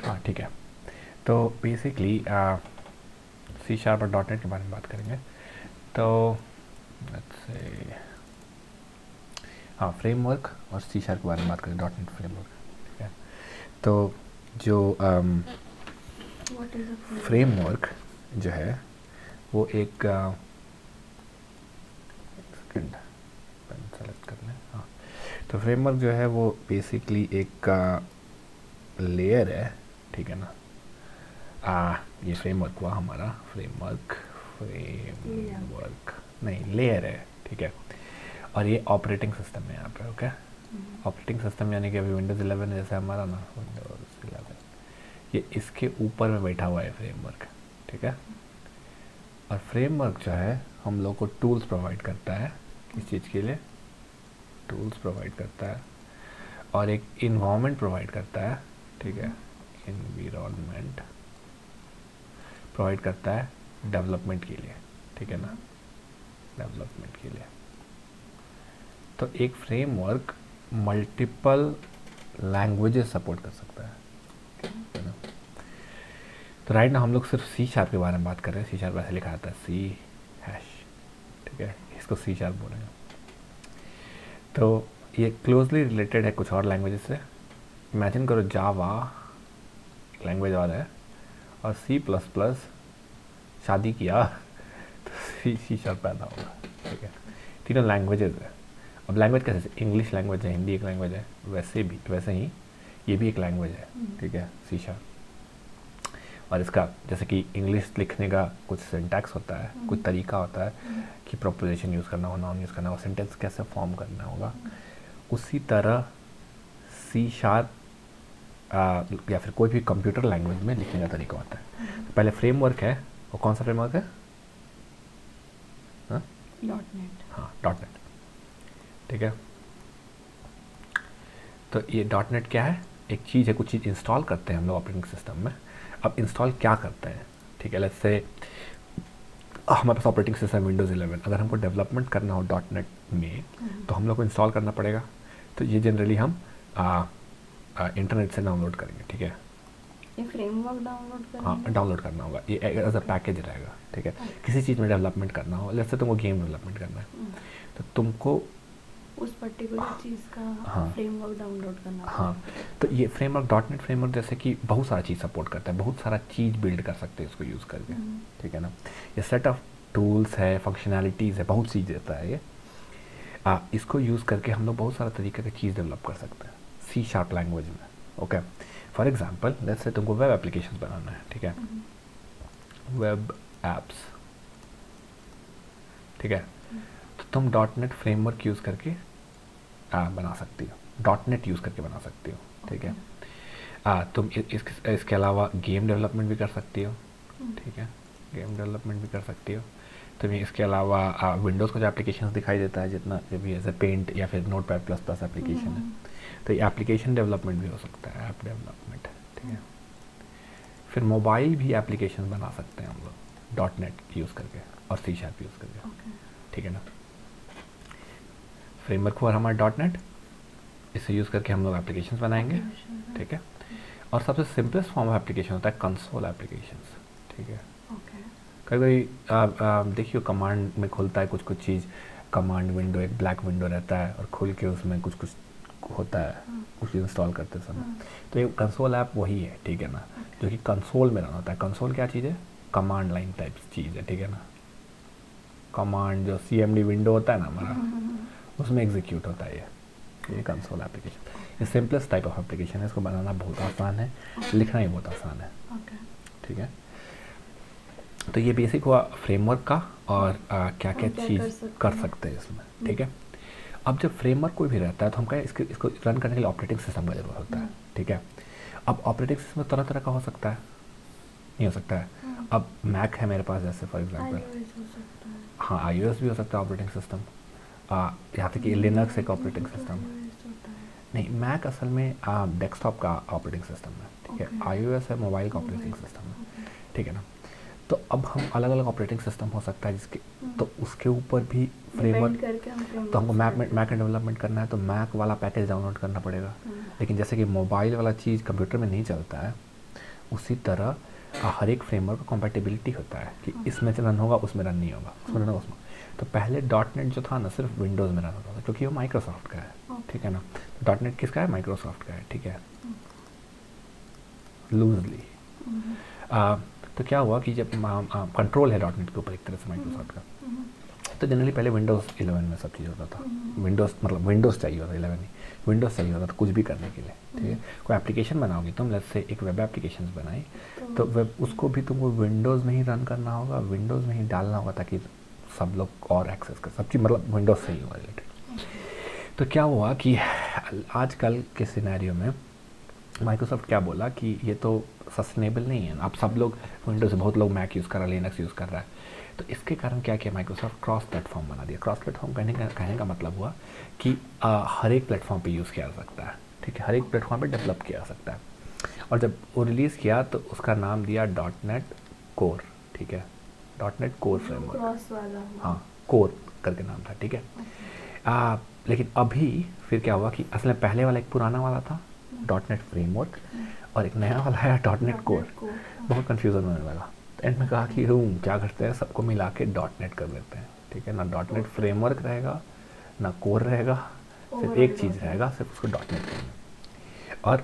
हाँ ठीक है। तो बेसिकली सी शार्प और डॉट नेट के बारे में बात करेंगे। तो let's say, हाँ फ्रेमवर्क और सी शार्प के बारे में बात करें, डॉट नेट फ्रेमवर्क। ठीक है। तो जो व्हाट इज अ फ्रेमवर्क जो है वो एक सेकंड पेन सेलेक्ट कर लें। हाँ, तो फ्रेमवर्क जो है वो बेसिकली एक लेयर है। ठीक है ना। ये फ्रेमवर्क हुआ हमारा फ्रेमवर्क नहीं लेयर है। ठीक है। और ये ऑपरेटिंग सिस्टम है यहाँ पे। ओके, ऑपरेटिंग सिस्टम यानी कि अभी विंडोज़ 11 जैसे हमारा ना, विंडोज़ 11 ये इसके ऊपर में बैठा हुआ है फ्रेमवर्क। ठीक है। और फ्रेमवर्क जो है हम लोग को टूल्स प्रोवाइड करता है। किस चीज़ के लिए? टूल्स प्रोवाइड करता है और एक इन्वायरमेंट प्रोवाइड करता है। ठीक है। इन्वायरमेंट प्रोवाइड करता है डेवलपमेंट के लिए। ठीक है ना, डेवलपमेंट के लिए। तो एक फ्रेमवर्क मल्टीपल लैंग्वेजेस सपोर्ट कर सकता है ना। तो राइट ना हम लोग सिर्फ सी शार्प के बारे में बात कर रहे हैं। सी शार्प ऐसे लिखा आता है सी हैश। ठीक है, इसको सी शार्प बोलेंगे। तो ये क्लोजली रिलेटेड है कुछ और लैंग्वेजेस से। इमेजिन करो जावा एक लैंग्वेज और है और सी प्लस प्लस शादी किया तो सी शार्प पैदा होगा। ठीक है, तीनों लैंग्वेजेस है। अब लैंग्वेज कैसे? इंग्लिश लैंग्वेज है, हिंदी एक लैंग्वेज है, वैसे ही ये भी एक लैंग्वेज है। ठीक है, सी शार्प। और इसका जैसे कि इंग्लिश लिखने का कुछ सिंटैक्स होता है, कुछ तरीका होता है कि प्रोपोजिशन यूज़ करना हो, नाउन यूज़ करना हो, सेंटेंस कैसे फॉर्म करना होगा, उसी तरह सी शार्प या फिर कोई भी कंप्यूटर लैंग्वेज में लिखने का तरीका होता है। तो पहले फ्रेमवर्क है, वो कौन सा फ्रेमवर्क है? Dot net. हाँ, डॉट नेट। ठीक है। तो ये डॉट नेट क्या है? एक चीज़ है, कुछ चीज़ इंस्टॉल करते हैं हम लोग ऑपरेटिंग सिस्टम में। अब इंस्टॉल क्या करते हैं? ठीक है, लेट्स से हमारे पास ऑपरेटिंग सिस्टम विंडोज़ 11, अगर हमको डेवलपमेंट करना हो डॉट नेट में तो हम लोग को इंस्टॉल करना पड़ेगा। तो ये जनरली हम इंटरनेट से डाउनलोड करेंगे। ठीक है, ये फ्रेमवर्क डाउनलोड हाँ करेंगे। डाउनलोड करना होगा, ये एज अ पैकेज रहेगा। ठीक है, किसी चीज़ में डेवलपमेंट करना हो, जैसे तुमको गेम डेवलपमेंट करना है तो तुमको उस पर्टिकुलर चीज़ का हाँ फ्रेमवर्क डाउनलोड करना हाँ, तो ये फ्रेमवर्क डॉट नेट फ्रेमवर्क जैसे कि बहुत सारा चीज़ सपोर्ट करता है, बहुत सारा चीज़ बिल्ड कर सकते हैं इसको यूज़ करके। ठीक है ना, ये सेट ऑफ टूल्स है, फंक्शनैलिटीज़ है, बहुत चीज़ देता है ये। इसको यूज़ करके हम लोग बहुत सारा तरीके की चीज़ डेवलप कर सकते हैं सी शार्प लैंग्वेज में। Okay, for example let's say तुमको वेब एप्लीकेशन बनाना है। ठीक है, वेब एप्स। ठीक है, तो तुम डॉट नेट फ्रेमवर्क यूज़ करके बना सकती हो, डॉट नेट यूज़ करके बना सकती हो। ठीक है, तुम इसके अलावा गेम डेवलपमेंट भी कर सकती हो। ठीक है, गेम डेवलपमेंट भी कर सकती हो। तुम इसके अलावा विंडोज़ का जो एप्लीकेशन दिखाई देता है, जितना जो भी जैसे पेंट या फिर note pad plus plus application है, तो ये एप्लीकेशन डेवलपमेंट भी हो सकता है, ऐप डेवलपमेंट। ठीक है, फिर मोबाइल भी एप्लीकेशन बना सकते हैं हम लोग डॉट नेट यूज़ करके और सी शार्प यूज़ करके। ठीक है ना, फ्रेमवर्क हुआ हमारा डॉट नेट, इसे यूज़ करके हम लोग एप्लीकेशन बनाएंगे। ठीक है, और सबसे सिंपलेस्ट फॉर्म ऑफ एप्लीकेशन होता है कंसोल एप्लीकेशंस। ठीक है, कभी कभी देखिए कमांड में खुलता है कुछ कुछ चीज़, कमांड विंडो एक ब्लैक विंडो रहता है और खुल के उसमें कुछ कुछ होता है कुछ इंस्टॉल करते समय। तो ये कंसोल ऐप वही है। ठीक है ना, जो कि कंसोल में रन होता है। कंसोल क्या चीज़ है? कमांड लाइन टाइप चीज़ है। ठीक है ना, कमांड जो CMD विंडो होता है ना हमारा, उसमें एग्जीक्यूट होता है ये कंसोल एप्लीकेशन। ये सिंपलेस्ट टाइप ऑफ एप्लीकेशन है, इसको बनाना बहुत आसान है, लिखना ही बहुत आसान है। ठीक है, तो ये बेसिक हुआ फ्रेमवर्क का और क्या क्या चीज़ कर सकते हैं इसमें। ठीक है, अब जब फ्रेमवर्क कोई भी रहता है तो हम क्या इसको रन करने के लिए ऑपरेटिंग सिस्टम का जरूरत होता है। ठीक है, अब ऑपरेटिंग सिस्टम तरह तरह का हो सकता है, नहीं हो सकता है। अब मैक है मेरे पास जैसे फॉर एग्जांपल, हाँ iOS भी हो सकता है ऑपरेटिंग सिस्टम, यहाँ तक कि लिनक्स एक ऑपरेटिंग सिस्टम। नहीं, मैक असल में डेस्कटॉप का ऑपरेटिंग सिस्टम है। ठीक है, iOS है मोबाइल का ऑपरेटिंग सिस्टम है। ठीक है ना, तो अब हम अलग अलग ऑपरेटिंग सिस्टम हो सकता है जिसके, तो उसके ऊपर भी फ्रेमवर्क, तो हमको मैक डेवलपमेंट करना है तो मैक वाला पैकेज डाउनलोड करना पड़ेगा। लेकिन जैसे कि मोबाइल वाला चीज़ कंप्यूटर में नहीं चलता है, उसी तरह हर एक फ्रेमवर्क का कॉम्पैटिबिलिटी होता है कि इसमें रन होगा, उसमें रन नहीं होगा, उसमें रन होगा, उसमें। तो पहले डॉट नेट जो था ना सिर्फ विंडोज़ में रन होता था क्योंकि वो माइक्रोसॉफ्ट का है, ठीक है ना। डॉट नेट किसका है? माइक्रोसॉफ्ट का है, ठीक है, लूजली। तो क्या हुआ कि जब कंट्रोल है डॉट नेट के ऊपर एक तरह से माइक्रोसॉफ्ट का, तो जनरली पहले विंडोज़ 11 में सब चीज़ होता था। विंडोज़ मतलब विंडोज़ चाहिए होता, 11 नहीं, विंडोज़ चाहिए होता था कुछ भी करने के लिए, ठीक है। कोई एप्लीकेशन बनाओगे तुम, लेट्स से एक वेब एप्लीकेशन बनाई, तो वेब उसको भी तुमको विंडोज़ में ही रन करना होगा, विंडोज़ में ही डालना होगा ताकि सब लोग और एक्सेस कर, सब चीज़ मतलब विंडोज़ से ही होगा रिलेटेड। तो क्या हुआ कि आजकल के सिनेरियो में माइक्रोसॉफ्ट क्या बोला कि ये तो सस्टेनेबल नहीं है, अब सब लोग विंडोज़, बहुत लोग मैक यूज़ कर रहा है, लिनक्स यूज़ कर रहा है। तो इसके कारण क्या किया माइक्रोसॉफ्ट, क्रॉस प्लेटफॉर्म बना दिया। क्रॉस प्लेटफॉर्म कहने का मतलब हुआ कि हर एक प्लेटफॉर्म पे यूज़ किया जा सकता है, ठीक है, हर एक प्लेटफॉर्म पे डेवलप किया जा सकता है। और जब वो रिलीज़ किया तो उसका नाम दिया डॉट नेट कोर, ठीक है, dot net core framework, cross वाला हुआ। हाँ, कोर करके नाम था, ठीक है। लेकिन अभी फिर क्या हुआ कि असल में पहले वाला एक पुराना वाला था डॉट नेट फ्रेमवर्क, और एक नया वाला है डॉट नेट कोर। बहुत कन्फ्यूज़न होने लगा, तो एंड में कहा कि क्या करते हैं, सबको मिला के डॉट नेट कर देते हैं, ठीक है ना। डॉट नेट फ्रेमवर्क रहेगा ना, कोर रहेगा, सिर्फ एक चीज़ रहेगा, सिर्फ उसको डॉट नेट करेंगे। और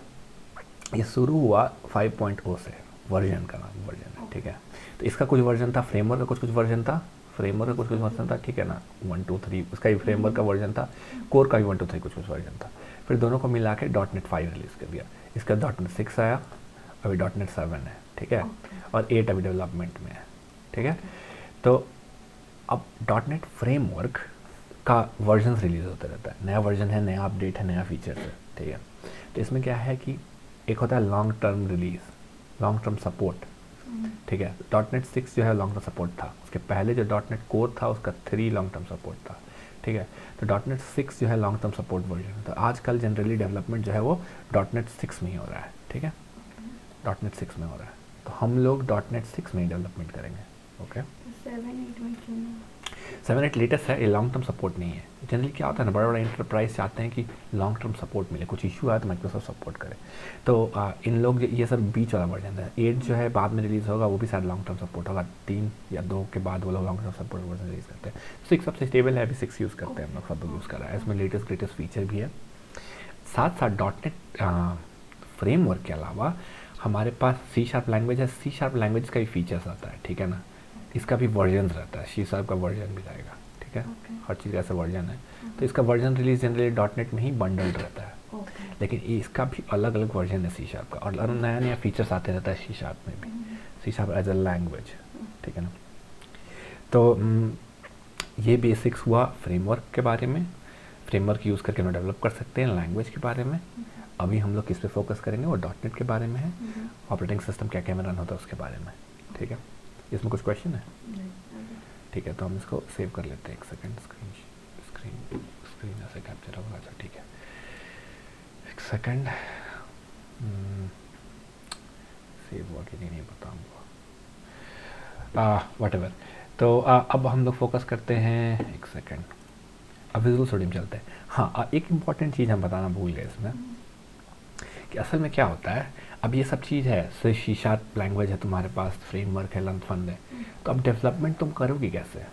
ये शुरू हुआ 5.0 से, वर्जन का नाम वर्जन है, ठीक है। तो इसका कुछ वर्जन था, फ्रेमवर्क का कुछ वर्जन था, फ्रेमवर्क का कुछ वर्जन था, ठीक है ना, 1 2 3 उसका भी फ्रेमवर्क का वर्जन था, कोर का भी 1 2 3 कुछ वर्जन था। फिर दोनों को मिला के डॉट नेट 5 रिलीज़ कर दिया। इसका डॉट नेट 6 आया, अभी डॉट नेट 7 है, ठीक है, और 8 अभी डेवलपमेंट में है, ठीक है। तो अब डॉट नेट फ्रेमवर्क का वर्जन रिलीज़ होता रहता है, नया वर्जन है, नया अपडेट है, नया फीचर्स है, ठीक है। तो इसमें क्या है कि एक होता है long term release, long term support, ठीक है। डॉट नेट 6 जो है लॉन्ग टर्म सपोर्ट था, उसके पहले जो डॉट नेट कोर था उसका 3 लॉन्ग टर्म सपोर्ट था, ठीक है। तो डॉट नेट 6 जो है लॉन्ग टर्म सपोर्ट वर्जन, तो आजकल जनरली डेवलपमेंट जो है वो डॉट नेट 6 में ही हो रहा है, ठीक है, डॉट नेट 6 में हो रहा है। तो हम लोग डॉट नेट 6 में ही डेवलपमेंट करेंगे, ओके। 7 8 में क्यों नहीं? 7 8 लेटेस्ट है, ये लॉन्ग टर्म सपोर्ट नहीं है। जनरली क्या होता है ना, बड़ा बड़ा इंटरप्राइज चाहते हैं कि लॉन्ग टर्म सपोर्ट मिले, कुछ इशू आए तो माइक्रोसॉफ्ट सपोर्ट करे। तो इन लोग ये सब बीच वाला वर्जन है। 8 जो है बाद में रिलीज़ होगा, वो भी शायद लॉन्ग टर्म सपोर्ट होगा, 3 या 2 के बाद वो लोग long term support version release करते हैं। 6 सबसे स्टेबल है, अभी 6 यूज़ करते हैं हम लोग, सब लोग यूज़ कर रहा है। इसमें लेटेस्ट ग्रेटेस्ट फीचर भी है। साथ साथ डॉट नेट फ्रेमवर्क के अलावा हमारे पास C# लैंग्वेज है, C# लैंग्वेज का भी फीचर्स आता है, ठीक है ना। इसका भी वर्जन रहता है, C# का वर्जन भी रहेगा, ठीक है, हर चीज़ का ऐसा वर्जन है। तो इसका version release generally dot net में ही बंडल्ड रहता है, लेकिन इसका भी अलग अलग वर्जन है C# का, और नया नया फीचर्स आते रहता है C# में भी, C# एज अ लैंग्वेज, ठीक है ना। तो ये बेसिक्स हुआ फ्रेमवर्क के बारे में। फ्रेमवर्क यूज़ करके हम डेवलप कर सकते हैं लैंग्वेज के बारे में। अभी हम लोग किस पे फोकस करेंगे, वो डॉट नेट के बारे में है, ऑपरेटिंग सिस्टम क्या क्या में रन होता है उसके बारे में, ठीक है। इसमें कुछ क्वेश्चन है? ठीक है, तो हम इसको सेव कर लेते हैं, एक सेकंड, स्क्रीन ऐसे कैप्चर होगा, अच्छा ठीक है, एक सेकंड, सेव हुआ कि नहीं पता हमको, व्हाटएवर। तो अब हम लोग फोकस करते हैं, एक सेकंड, अब विजुअल स्टूडियो में चलते हैं। हाँ, एक इम्पॉर्टेंट चीज़ हम बताना भूल गए इसमें, कि असल में क्या होता है, अब ये सब चीज़ है, C# लैंग्वेज है तुम्हारे पास, फ्रेमवर्क है, लंथ फंड है, तो अब डेवलपमेंट तुम करोगे कैसे?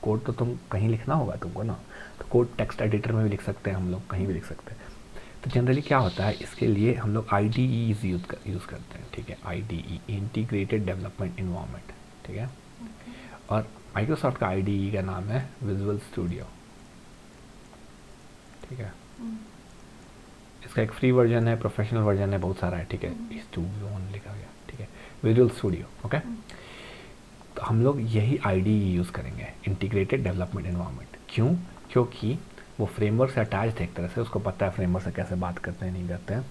कोड तो तुम कहीं लिखना होगा तुमको ना, तो कोड टेक्स्ट एडिटर में भी लिख सकते हैं हम लोग, कहीं भी लिख सकते हैं। तो जनरली क्या होता है, इसके लिए हम लोग IDE यूज़ करते हैं, ठीक है, IDE, इंटीग्रेटेड डेवलपमेंट इन्वायरमेंट, ठीक है। और माइक्रोसॉफ्ट का IDE का नाम है विजुअल स्टूडियो, ठीक है। इसका एक फ्री वर्जन है, प्रोफेशनल वर्जन है, बहुत सारा है, ठीक है, स्टूडियो लिखा गया, ठीक है, विजुअल स्टूडियो, ओके। तो हम लोग यही IDE यूज़ करेंगे, इंटीग्रेटेड डेवलपमेंट एनवायरनमेंट। क्यों? क्योंकि वो फ्रेमवर्क से अटैच थे एक तरह से, उसको पता है फ्रेमवर्क से कैसे बात करते हैं, नहीं करते हैं,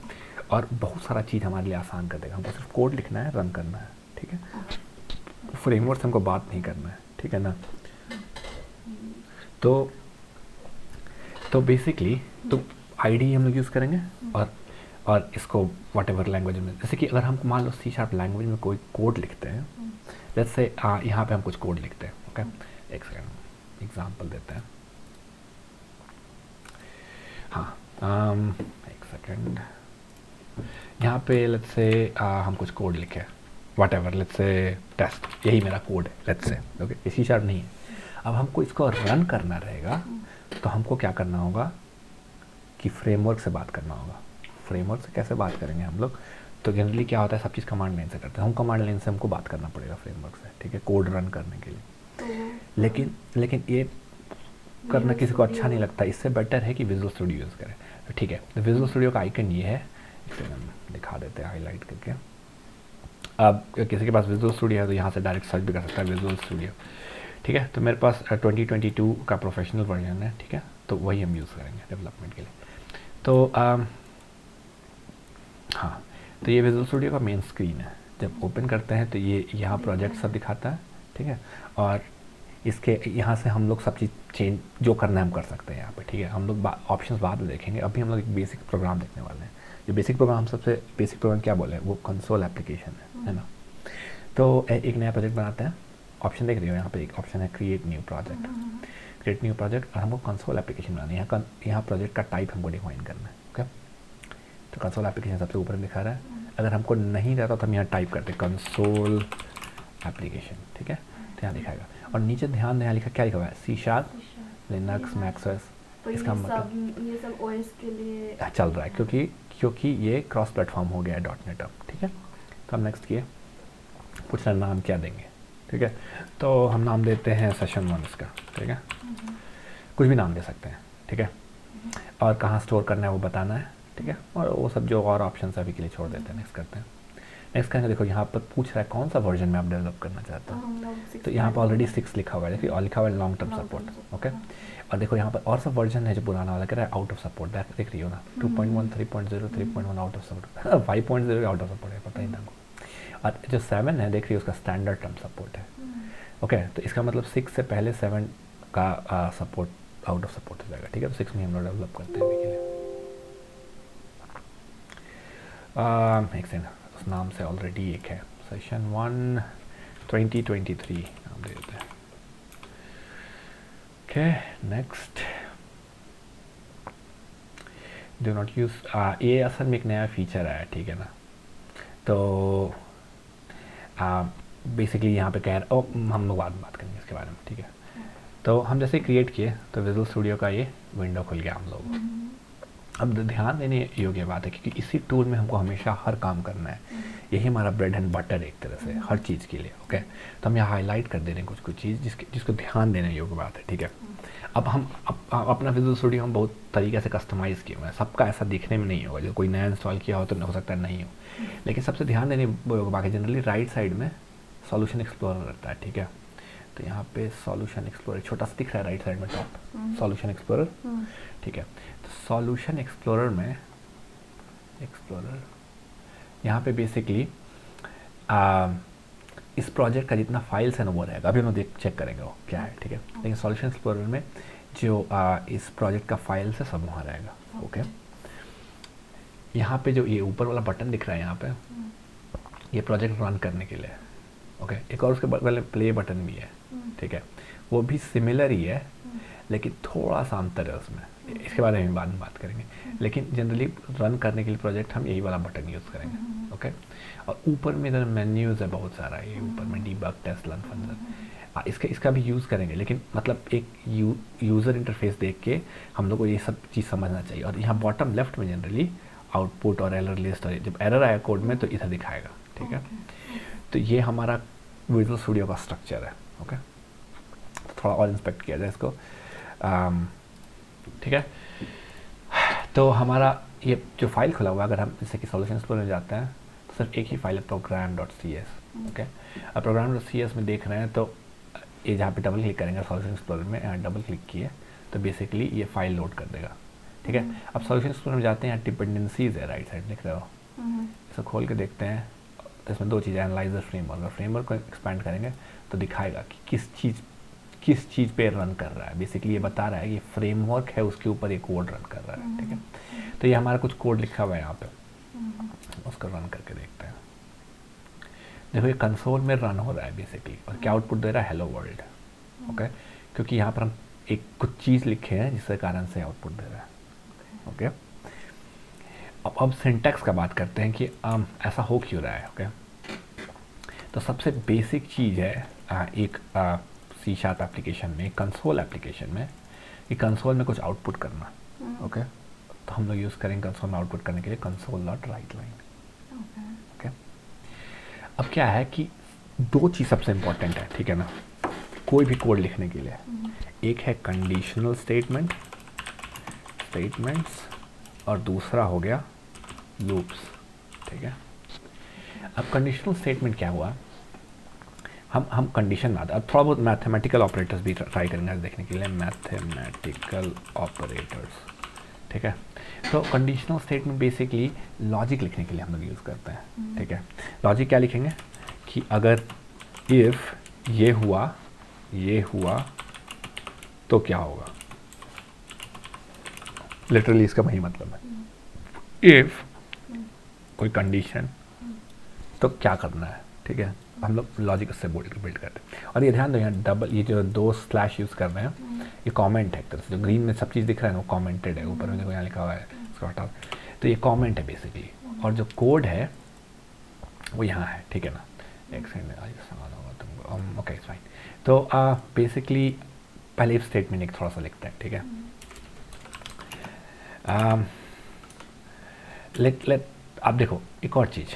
और बहुत सारा चीज़ हमारे लिए आसान कर देगा। हमको सिर्फ कोड लिखना है, रन करना है, ठीक है, फ्रेमवर्क से हमको बात नहीं करना है, ठीक है ना। तो बेसिकली तो IDE हम लोग यूज़ करेंगे, और इसको व्हाटएवर लैंग्वेज में, जैसे कि अगर हम मान लो C# लैंग्वेज में कोई कोड लिखते हैं, जैसे यहाँ पे हम कुछ कोड लिखते हैं, ओके, एक सेकंड एग्जांपल देते हैं, हाँ, एक सेकंड, यहाँ पे लेट्स से हम कुछ कोड लिखे, whatever, let's say test, यही मेरा कोड है लेट्स से, ओके, ये सी शार्प नहीं है। अब हमको इसको रन करना रहेगा, तो हमको क्या करना होगा कि फ्रेमवर्क से बात करना होगा। फ्रेमवर्क से कैसे बात करेंगे हम लोग, तो जनरली क्या होता है, सब चीज़ कमांड लाइन से करते हैं हम, कमांड लाइन से हमको बात करना पड़ेगा फ्रेमवर्क से, ठीक है, कोड रन करने के लिए। तो लेकिन ये करना किसी को अच्छा नहीं लगता, इससे बेटर है कि विजुअल स्टूडियो यूज़ करें। तो ठीक है, तो विजुअल स्टूडियो का आइकन ये है, इसे हम दिखा देते हैं हाईलाइट करके। अब किसी के पास विजुअल स्टूडियो है तो यहाँ से डायरेक्ट सर्च भी कर सकता है विजुअल स्टूडियो, ठीक है। तो मेरे पास 2022 का प्रोफेशनल वर्जन है, ठीक है, तो वही हम यूज़ करेंगे डेवलपमेंट के लिए। तो हाँ, तो ये विजुअल स्टूडियो का मेन स्क्रीन है। जब ओपन करते हैं तो ये यहाँ प्रोजेक्ट सब दिखाता है, ठीक है, और इसके यहाँ से हम लोग सब चीज़ चेंज जो करना है हम कर सकते हैं यहाँ पे, ठीक है। हम लोग ऑप्शंस बाद में देखेंगे, अभी हम लोग एक बेसिक प्रोग्राम देखने वाले हैं। जो बेसिक प्रोग्राम, सबसे बेसिक प्रोग्राम क्या बोले, वो कंसोल एप्लीकेशन है ना। तो एक नया प्रोजेक्ट बनाते हैं, ऑप्शन देख रही हो यहाँ पे, एक ऑप्शन है create new project, create new project, और हमको कंसोल एप्लीकेशन बनानी है। यहाँ प्रोजेक्ट का टाइप हमको डिफाइन करना है, ओके। तो कंसोल एप्लीकेशन सबसे ऊपर दिखा रहा है, अगर हमको नहीं रहता तो हम यहाँ टाइप करते कंसोल एप्लीकेशन, ठीक है, तो यहाँ दिखाएगा। और नीचे ध्यान दें, यहाँ लिखा, क्या लिखा हुआ है, C sharp, Linux, Mac OS. तो इसका मतलब ये सब ओएस के लिए चल रहा है, क्योंकि ये क्रॉस प्लेटफॉर्म हो गया है डॉट अब, ठीक है। तो हम नेक्स्ट किए, पूछ रहे नाम क्या देंगे, ठीक है। तो हम नाम देते हैं सेशन 1 इसका, ठीक है, कुछ भी नाम दे सकते हैं, ठीक है। और कहाँ स्टोर करना है वो बताना है, ठीक है, और वो सब जो और ऑप्शन अभी के लिए छोड़ देते हैं। नेक्स्ट करते हैं, नेक्स्ट करेंगे। देखो यहाँ पर पूछ रहा है कौन सा वर्जन में आप डेवलप करना चाहते हो, तो यहाँ पर ऑलरेडी 6 लिखा हुआ है, देखिए, और लिखा हुआ है लॉन्ग टर्म सपोर्ट, ओके। और देखो यहाँ पर और सब वर्जन है जो पुराना वाला कह रहा है आउट ऑफ सपोर्ट, देख रही हो ना, 2.1, 3.0, 3.1 out of support, 5.0 out of support है, पता ही ना को। और जो 7 है देख रही हो, उसका स्टैंडर्ड टर्म सपोर्ट है, ओके। तो इसका मतलब 6 से पहले 7 का सपोर्ट आउट ऑफ सपोर्ट हो जाएगा, ठीक है। तो 6 में हम लोग डेवलप करते हैं अभी के लिए। एक सेकंड, उस नाम से ऑलरेडी एक है, सेशन 1 2023 नाम दे देते हैं, okay. Next, do not use, ये असल में एक नया फीचर है, ठीक है ना। तो बेसिकली यहाँ पे कह रहे, हम लोग बाद में बात करेंगे इसके बारे में, ठीक है। तो हम जैसे क्रिएट किए तो विजुअल स्टूडियो का ये विंडो खुल गया हम लोग। अब ध्यान देने योग्य बात है, क्योंकि इसी टूल में हमको हमेशा हर काम करना है, यही हमारा ब्रेड एंड बटर एक तरह से हर चीज़ के लिए, ओके। तो हम यहाँ हाईलाइट कर दे रहे हैं कुछ कुछ चीज़ जिसको ध्यान देने योग्य बात है, ठीक है। अब हम अपना विजुअल स्टूडियो हम बहुत तरीके से कस्टमाइज़ किए हुए हैं, सबका ऐसा दिखने में नहीं होगा, जो कोई नया इंस्टॉल किया हो तो हो सकता है नहीं हो, लेकिन सबसे ध्यान देने योग्य बात है, जनरली राइट साइड में सॉल्यूशन एक्सप्लोरर रहता है, ठीक है। तो यहाँ पे सॉल्यूशन एक्सप्लोरर छोटा सा दिख रहा है राइट साइड में टॉप, सॉल्यूशन एक्सप्लोरर, ठीक है। तो सॉल्यूशन एक्सप्लोरर में यहाँ पे बेसिकली इस प्रोजेक्ट का जितना फाइल्स है ना वो रहेगा, अभी हम लोग चेक करेंगे वो क्या है, ठीक है। लेकिन सॉल्यूशन एक्सप्लोरर में जो इस प्रोजेक्ट का फाइल्स है सब वहाँ रहेगा, ओके। यहाँ पे जो ये ऊपर वाला बटन दिख रहा है यहाँ पे, ये प्रोजेक्ट रन करने के लिए, ओके। एक और उसके बगल में प्ले बटन भी है, ठीक है, वो भी सिमिलर ही है, लेकिन थोड़ा सा अंतर है उसमें, इसके बारे में बाद में बात करेंगे। लेकिन जनरली रन करने के लिए प्रोजेक्ट हम यही वाला बटन यूज़ करेंगे, ओके। और ऊपर में इधर मेन्यूज़ है बहुत सारा, ये ऊपर में डीबग, टेस्ट, लर्न, फंक्शन, इसका भी यूज़ करेंगे, लेकिन मतलब एक यूज़र इंटरफेस देख के हम लोग को ये सब चीज़ समझना चाहिए। और यहाँ बॉटम लेफ्ट में जनरली आउटपुट और एरर लिस्ट, और जब एरर आया कोड में तो इधर दिखाएगा, ठीक है। तो ये हमारा विजुअल स्टूडियो का स्ट्रक्चर है, ओके। तो थोड़ा और इंस्पेक्ट किया जाए इसको, ठीक है। तो हमारा ये जो फाइल खुला हुआ है, अगर हम जैसे कि सॉल्यूशन एक्सप्लोरर में जाते हैं तो सिर्फ एक ही फाइल है, program.cs, ओके। अब program.cs में देख रहे हैं तो ये जहाँ पे डबल क्लिक करेंगे सॉल्यूशन एक्सप्लोरर में, यहाँ डबल क्लिक किए तो बेसिकली ये फाइल लोड कर देगा, ठीक है। अब सॉल्यूशन एक्सप्लोरर में जाते हैं, यहाँ डिपेंडेंसीज है राइट साइड, देख रहे हो, इसको खोल के देखते हैं। तो इसमें दो चीज़ें, एनालाइजर, फ्रेमवर्क। फ्रेमवर्क को एक्सपैंड करेंगे तो दिखाएगा कि किस चीज़ पे रन कर रहा है, बेसिकली ये बता रहा है कि फ्रेमवर्क है उसके ऊपर ये कोड रन कर रहा है, ठीक है। तो ये हमारा कुछ कोड लिखा हुआ है यहाँ पे, उसको रन करके देखते हैं। देखो ये कंसोल में रन हो रहा है बेसिकली, और क्या आउटपुट दे रहा है, हेलो वर्ल्ड, ओके। क्योंकि यहाँ पर हम एक कुछ चीज़ लिखे हैं जिसके कारण से आउटपुट दे रहा है, ओके। अब सिंटैक्स का बात करते हैं कि ऐसा हो क्यों रहा है। ओके, तो सबसे बेसिक चीज़ है एक सी शार्प एप्लीकेशन में, कंसोल एप्लीकेशन में, कि कंसोल में कुछ आउटपुट करना। ओके, तो हम लोग यूज़ करेंगे कंसोल में आउटपुट करने के लिए console dot right line. Okay, अब क्या है कि दो चीज़ सबसे इम्पोर्टेंट है, ठीक है ना, कोई भी कोड लिखने के लिए। एक है कंडीशनल स्टेटमेंट्स और दूसरा हो गया लूप्स। ठीक है, अब कंडीशनल स्टेटमेंट क्या हुआ, हम कंडीशन में आते, अब थोड़ा बहुत मैथमेटिकल ऑपरेटर्स भी ट्राई करेंगे देखने के लिए, मैथमेटिकल ऑपरेटर्स। ठीक है, तो कंडीशनल स्टेटमेंट बेसिकली लॉजिक लिखने के लिए हम लोग यूज़ करते हैं। ठीक है, लॉजिक क्या लिखेंगे कि अगर इफ़ ये हुआ तो क्या होगा, लिटरली इसका वही मतलब है। इफ़ कोई कंडीशन तो क्या करना है। ठीक है, हम लोग लॉजिक उससे बिल्ड करते हैं। और ये ध्यान दो, यहाँ डबल, ये जो दो स्लैश यूज़ कर रहे हैं, ये कमेंट है एक तरह से। जो ग्रीन में सब चीज़ दिख रहा है ना, वो कमेंटेड है, ऊपर में देखो यहाँ लिखा हुआ है, इसको हटा, तो ये कमेंट है बेसिकली। और जो कोड है वो यहाँ है। ठीक है ना, एक सेकंड में होगा तुमको। Okay, fine. तो बेसिकली पहले इफ स्टेटमेंट एक थोड़ा सा लिखते हैं। ठीक है, लेट अब देखो एक और चीज़,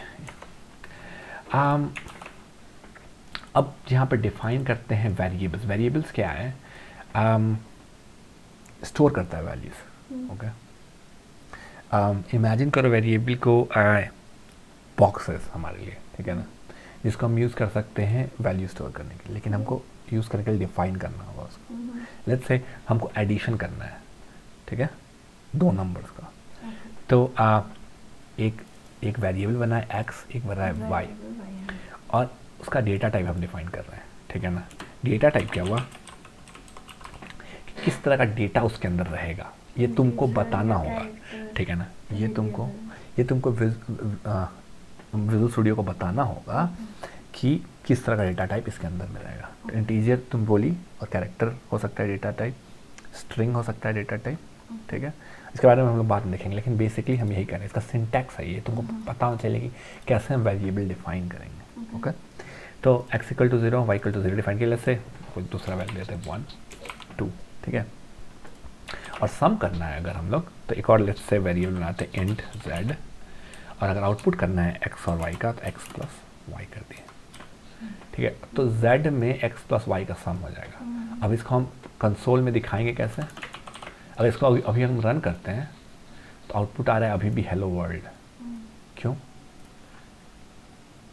अब यहाँ पर डिफाइन करते हैं वेरिएबल्स। वेरिएबल्स क्या है, स्टोर करता है वैल्यूज़। ओके, इमेजिन करो वेरिएबल को बॉक्सेस हमारे लिए, ठीक है ना, जिसको हम यूज़ कर सकते हैं वैल्यू स्टोर करने के लिए, लेकिन हमको यूज़ करने के लिए डिफाइन करना होगा उसको। लेट्स से हमको एडिशन करना है, ठीक है, दो नंबर्स का। तो एक वेरिएबल बना है एक्स, एक बना है वाई, और उसका डेटा टाइप हम डिफाइन कर रहे हैं। ठीक है ना, डेटा टाइप क्या हुआ, किस तरह का डेटा उसके अंदर रहेगा ये तुमको बताना होगा। ठीक है ना, ये तुमको विजुअल स्टूडियो को बताना होगा कि किस तरह का डेटा टाइप इसके अंदर में रहेगा। इंटीजर तुम बोली और कैरेक्टर हो सकता है डेटा टाइप, स्ट्रिंग हो सकता है डेटा टाइप। ठीक है, इसके बारे में हम लोग बाद में देखेंगे, लेकिन बेसिकली हम यही करें, इसका सिंटैक्स है ये, तुमको पता होना चाहिए कि कैसे हम वेरिएबल डिफाइन करेंगे। ओके, तो x = 0, y = 0 डिफाइन किया, से कोई दूसरा वैल्यू देते हैं 1 2। ठीक है, और सम करना है अगर हम लोग, तो एक और लेट्स से वेरिएबल बनाते हैं इंट z, और अगर आउटपुट करना है x और y का, तो x + y कर दिए। ठीक है, तो z में x + y का सम हो जाएगा। अब इसको हम कंसोल में दिखाएंगे कैसे, अगर इसको अभी हम रन करते हैं तो आउटपुट आ रहा है अभी भी हेलो वर्ल्ड। क्यों?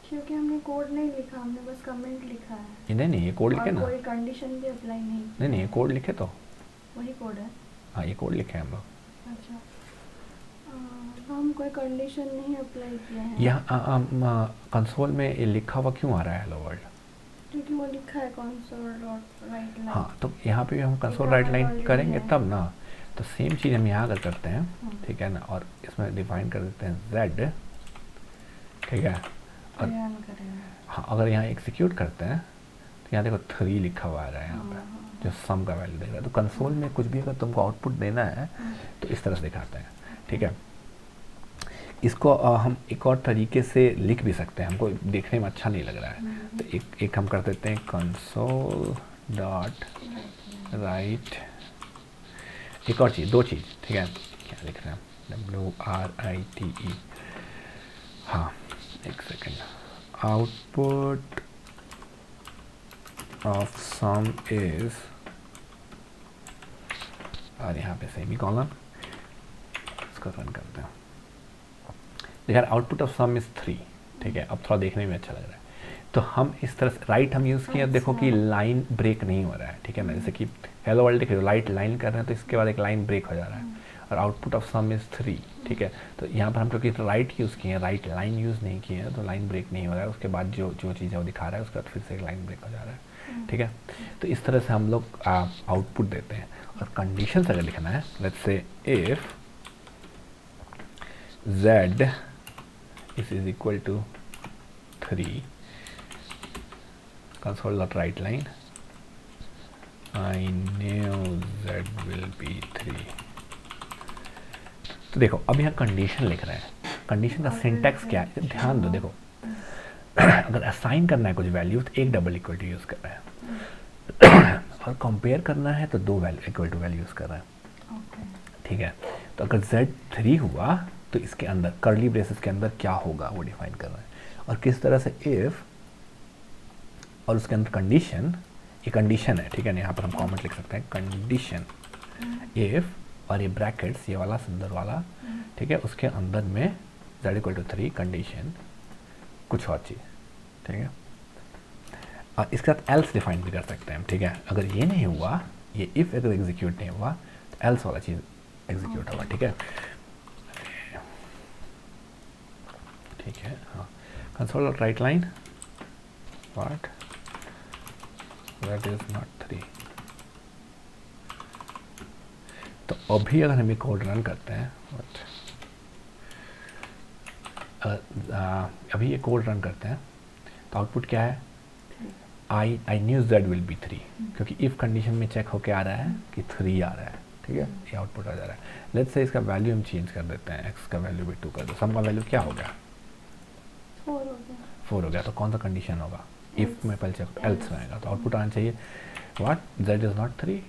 क्योंकि हमने कोड नहीं लिखा, हमने बस कमेंट लिखा है। नहीं, ये कोड लिखे ना, कोई कंडीशन भी अप्लाई नहीं। नहीं, ये कोड लिखे तो वही कोड है। हाँ, ये कोड लिखे हैं हम लोग। अच्छा, तो हम कोई कंडीशन नहीं अप्लाई किया है यहाँ कंसोल में ये लिखा हुआ क्यों आ रहा है हेलो वर्ल्ड? क्योंकि वो लिखा है कंसोल डॉट राइट लाइन। हाँ, तो यहाँ पे भी हम कंसोल राइट लाइन करेंगे तब ना, तो सेम चीज़ हम यहाँ अगर करते हैं, ठीक है ना, और इसमें डिफाइन कर देते हैं z। ठीक है, और हाँ, अगर यहाँ एग्जीक्यूट करते हैं तो यहाँ देखो 3 लिखा हुआ आ रहा है यहाँ पे, जो सम का वैल्यू देख रहा है। तो कंसोल में कुछ भी अगर तुमको आउटपुट देना है तो इस तरह से दिखाते हैं। ठीक है, इसको हम एक और तरीके से लिख भी सकते हैं, हमको देखने में अच्छा नहीं लग रहा है, तो एक हम कर देते हैं कंसोल डॉट राइट, एक और चीज़, दो चीज़। ठीक है, क्या लिख रहे हैं, WRITE, हाँ एक second, output of some is, और यहाँ पे सेमीकोलन, इसको रन करते हैं। देखिए आउटपुट ऑफ सम इज 3। ठीक है, अब थोड़ा देखने में अच्छा लग रहा है, तो हम इस तरह से राइट हम यूज़ किए। अब देखो कि लाइन ब्रेक नहीं हो रहा है। ठीक है ना, जैसे कि हेलो वर्ल्ड देख रहे हो, लाइट लाइन कर रहे हैं तो इसके बाद एक लाइन ब्रेक हो जा रहा है, और आउटपुट ऑफ सम इज 3। ठीक है, तो यहाँ पर हम क्योंकि राइट यूज़ किए हैं, राइट लाइन यूज़ नहीं किए हैं, तो लाइन ब्रेक नहीं हो रहा है, उसके बाद जो चीज़ है वो दिखा रहा है, उसके बाद फिर से एक लाइन ब्रेक हो जा रहा है। ठीक है, तो इस तरह से हम लोग आउटपुट देते हैं। और कंडीशन अगर लिखना है, let's say if z is equal to 3, console.writeLine, I knew z will be 3, तो देखो अब यहाँ कंडीशन लिख रहे हैं, कंडीशन का सिंटैक्स क्या है, ध्यान दो। देखो अगर असाइन करना है कुछ वैल्यू तो एक डबल इक्वल टू यूज़ कर रहे हैं और कंपेयर करना है तो दो value equal to value use कर रहे हैं, ठीक है। तो अगर Z3 हुआ तो इसके अंदर कर्ली ब्रेसेस के अंदर क्या होगा वो डिफाइन कर रहे हैं। और किस तरह से इफ़ और उसके अंदर कंडीशन, ये कंडीशन है, ठीक है ना, यहाँ पर हम कॉमेंट लिख सकते हैं कंडीशन इफ़ और ये ब्रैकेट्स ये वाला सुंदर वाला, ठीक है, उसके अंदर में Z इक्वल टू 3 कंडीशन कुछ और चीज़, ठीक है। और इसके साथ एल्स डिफाइन भी कर सकते हैं हम, ठीक है। अगर ये नहीं हुआ, ये इफ़ अगर एग्जीक्यूट नहीं हुआ तो एल्स वाला चीज़ एग्जीक्यूट होगा, ठीक है। ठीक है, हाँ, console dot right line what that is not 3। तो अभी अगर हम ये कोड रन करते हैं, अभी ये कोड रन करते हैं तो आउटपुट क्या है, I knew Z will be 3, क्योंकि इफ़ कंडीशन में चेक होके आ रहा है कि 3 आ रहा है, ठीक है, ये आउटपुट आ जा रहा है। लेट्स से इसका वैल्यू हम चेंज कर देते हैं, x का वैल्यू भी 2 कर दो, सम का वैल्यू क्या हो गया, 4 हो गया। तो कौन सा कंडीशन होगा, इफ़ में पहले चेक एल्स में आएगा, तो आउटपुट आना चाहिए व्हाट Z इज़ नॉट 3।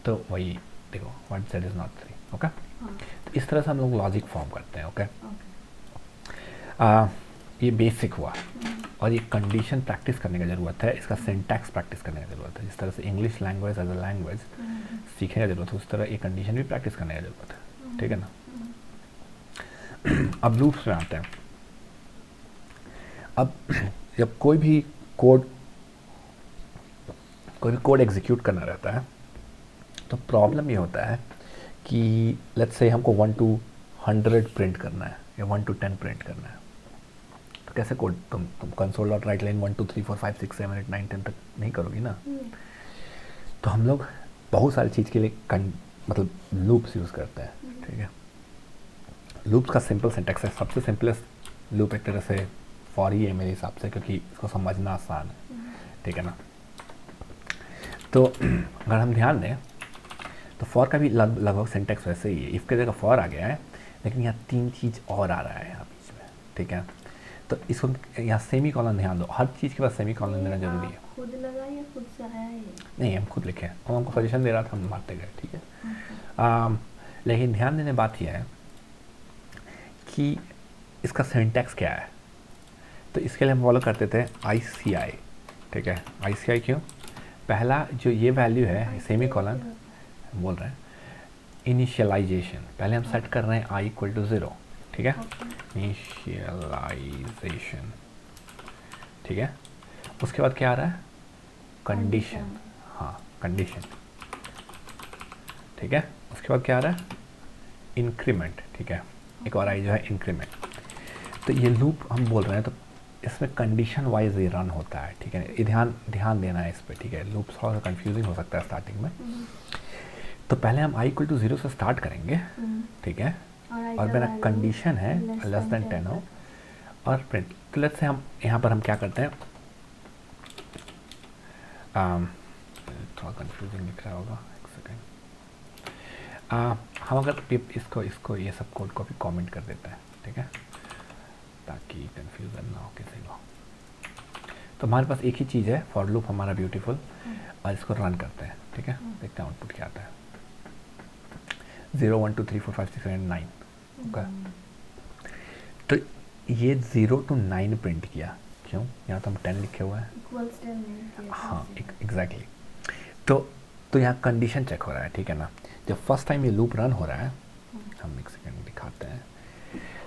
तो वही देखो what Z is not 3, okay. तो इस तरह से हम लोग लॉजिक फॉर्म करते हैं, ओके। ये बेसिक हुआ और ये कंडीशन प्रैक्टिस करने की ज़रूरत है, इसका सिंटैक्स प्रैक्टिस करने की ज़रूरत है। जिस तरह से English language as a language सीखने की ज़रूरत है, उस तरह ये कंडीशन भी प्रैक्टिस करने की ज़रूरत है, ठीक है ना। अब लूप्स में आते हैं। अब जब कोई भी कोड एग्जीक्यूट करना रहता है तो प्रॉब्लम ये होता है कि लेट्स से हमको 1 to 100 प्रिंट करना है या 1 to 10 प्रिंट करना है, तो कैसे कोड तुम कंसोल डॉट राइट लाइन 1 2 3 4 5 6 7 8 9 10 तक नहीं करोगी ना। तो हम लोग बहुत सारी चीज़ के लिए मतलब लूप्स यूज़ करते हैं, ठीक है। लूप्स का सिंपल सिंटैक्स है, सबसे सिंपलेस्ट लूप एक तरह से फॉर ही है मेरे हिसाब से, क्योंकि इसको समझना आसान है, ठीक है ना। तो अगर हम ध्यान दें तो फॉर का भी लगभग सिंटैक्स वैसे ही है। इफ़ के जगह फॉर आ गया है, लेकिन यहाँ 3 चीज़ और आ रहा है यहाँ बीच में, ठीक है। तो इसको यहाँ सेमी कॉलन ध्यान दो, हर चीज़ के बाद सेमी कॉलन देना जरूरी है। खुद लगा या खुद से आया ये? नहीं, हम खुद लिखे, और हमको सजेशन दे रहा था, हम मारते गए, ठीक है। लेकिन ध्यान देने बात यह है कि इसका सिंटैक्स क्या है। तो इसके लिए हम फॉलो करते थे ICI, ठीक है। ICI क्यों, पहला जो ये वैल्यू है सेमी कॉलन बोल रहे हैं, इनिशियलाइजेशन, पहले हम सेट कर रहे हैं I इक्वल टू 0, ठीक है, इनिशियलाइजेशन, ठीक है। उसके बाद क्या आ रहा है, कंडीशन, हाँ कंडीशन, ठीक है। उसके बाद क्या आ रहा है, इंक्रीमेंट, ठीक है, एक और आई जो है इंक्रीमेंट। तो ये लूप हम बोल रहे हैं, तो इसमें कंडीशन वाइज ये रन होता है, ठीक है। ये ध्यान देना है इस पर, ठीक है। लूप थोड़ा सा कंफ्यूजिंग हो सकता है स्टार्टिंग में। तो पहले हम I इक्वल टू 0 से स्टार्ट करेंगे, ठीक है, और मेरा कंडीशन है लेस देन 10 हो और प्रिंट। तो लेट्स से हम यहाँ पर हम क्या करते हैं, थोड़ा कंफ्यूजिंग दिख रहा होगा, एक सेकेंड। हम अगर इसको ये सब कोड को भी कमेंट कर देते हैं, ठीक है, ताकि कंफ्यूजन ना हो किसी को। तो हमारे पास एक ही चीज़ है, फॉर लूप हमारा ब्यूटीफुल, और इसको रन करते हैं, ठीक है। देखते हैं आउटपुट क्या आता है, 0 1 2 3 4 5 6 7 9, ओके। तो ये 0 to 9 प्रिंट किया, क्यों, यहाँ तो हम 10 लिखे हुए हैं, हाँ एग्जैक्टली। तो यहाँ कंडीशन चेक हो रहा है, ठीक है ना। जब फर्स्ट टाइम ये लूप रन हो रहा है, हम एक सेकेंड दिखाते हैं।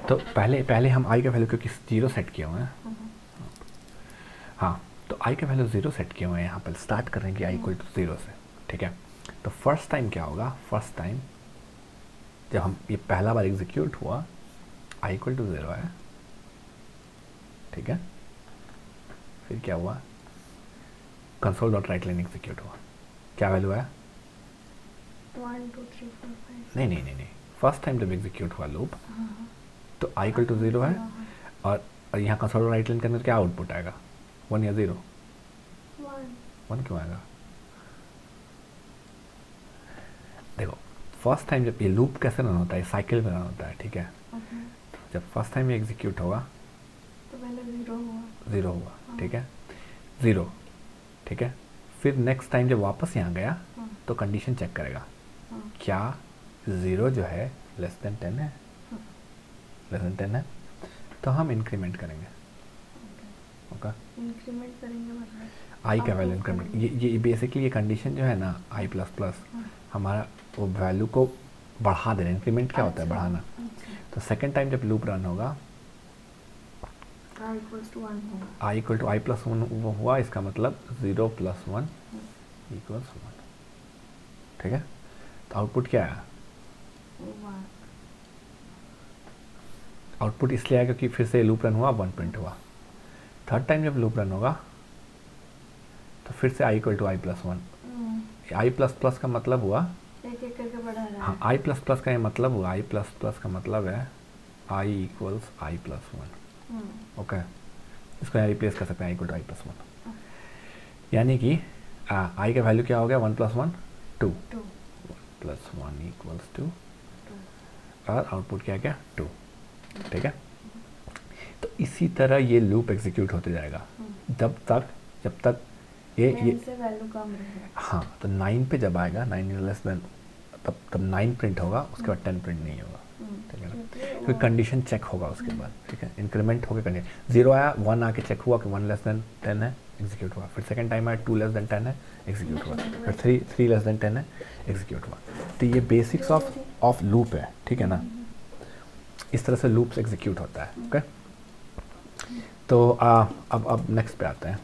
तो पहले हम I का वैल्यू क्योंकि 0 सेट किए हुए हैं, हाँ, तो I का वैल्यू 0 सेट किए हुए हैं, यहाँ पर स्टार्ट करेंगे I इक्वल टू 0 से, ठीक है। तो फर्स्ट टाइम क्या होगा, फर्स्ट टाइम जब हम ये पहला बार एग्जीक्यूट हुआ I इक्वल टू 0 है, ठीक है। फिर क्या हुआ, console dot right line execute हुआ, क्या वैल्यू है 1 2 3 4 5। नहीं, फर्स्ट टाइम जब एग्जीक्यूट हुआ लूप तो I इक्वल टू 0 है, और यहाँ कंसोल राइट लाइन के अंदर क्या आउटपुट आएगा, 1 या 0, 1 क्यों आएगा। देखो फर्स्ट टाइम जब ये लूप कैसे रन होता है, साइकिल में रन होता है, ठीक है। ओके। तो जब फर्स्ट टाइम ये एग्जीक्यूट होगा तो पहले 0 हुआ। 0 हुआ, हाँ। ठीक है, 0, ठीक है। फिर नेक्स्ट टाइम जब वापस यहाँ गया हाँ। तो कंडीशन चेक करेगा हाँ। क्या 0 जो है लेस देन 10 है, हाँ। लेस देन 10 है, तो हम इंक्रीमेंट करेंगे। ओके। ओके, इंक्रीमेंट करेंगे मतलब आई का वैल्यू Approve इंक्रीमेंट, करेंगे। ये बेसिकली ये कंडीशन जो है ना आई प्लस प्लस, हाँ। हमारा वो वैल्यू को बढ़ा देना। इंक्रीमेंट क्या होता है, अच्छा, बढ़ाना। अच्छा। तो सेकेंड टाइम जब लूप रन होगा i = 1 होगा। I equal to I plus one हुआ, इसका मतलब 0 + 1 हाँ। = 1, ठीक है। तो आउटपुट क्या आया, वो 1। आउटपुट इसलिए आया क्योंकि फिर से लूप रन हुआ, 1 प्रिंट हुआ। थर्ड टाइम जब लूप रन होगा तो फिर से I equal to I plus one. I plus plus का मतलब हुआ, एक एक करके बढ़ा रहा है। हाँ, आई प्लस प्लस का ये मतलब हुआ, आई प्लस प्लस का मतलब है I equals I plus one. Okay, इसको यहाँ रिप्लेस कर सकते हैं I equal to I plus one, यानी कि आई का वैल्यू क्या हो गया, 1 + 1 2, 1 + 1 = 2, और आउटपुट क्या क्या 2, ठीक है। तो इसी तरह ये लूप एग्जीक्यूट होते जाएगा जब तक ये से वैल्यू कम रहे। हाँ, तो 9 पे जब आएगा 9 इज लेस देन, तब 9 प्रिंट होगा, उसके बाद 10 प्रिंट नहीं होगा, ठीक है ना। क्योंकि कंडीशन चेक होगा उसके बाद, ठीक है, इंक्रीमेंट होकर कंडीशन 0 आया, 1 आके चेक हुआ कि 1 लेस देन 10 है, एग्जीक्यूट हुआ। फिर सेकंड टाइम आया 2 लेस देन 10 है, एग्जीक्यूट हुआ। फिर 3 लेस देन 10 है, एग्जीक्यूट हुआ। तो ये बेसिक्स ऑफ लूप है, ठीक है ना। इस तरह से लूप्स एग्जीक्यूट होता है, ओके। तो अब नेक्स्ट पे आते हैं।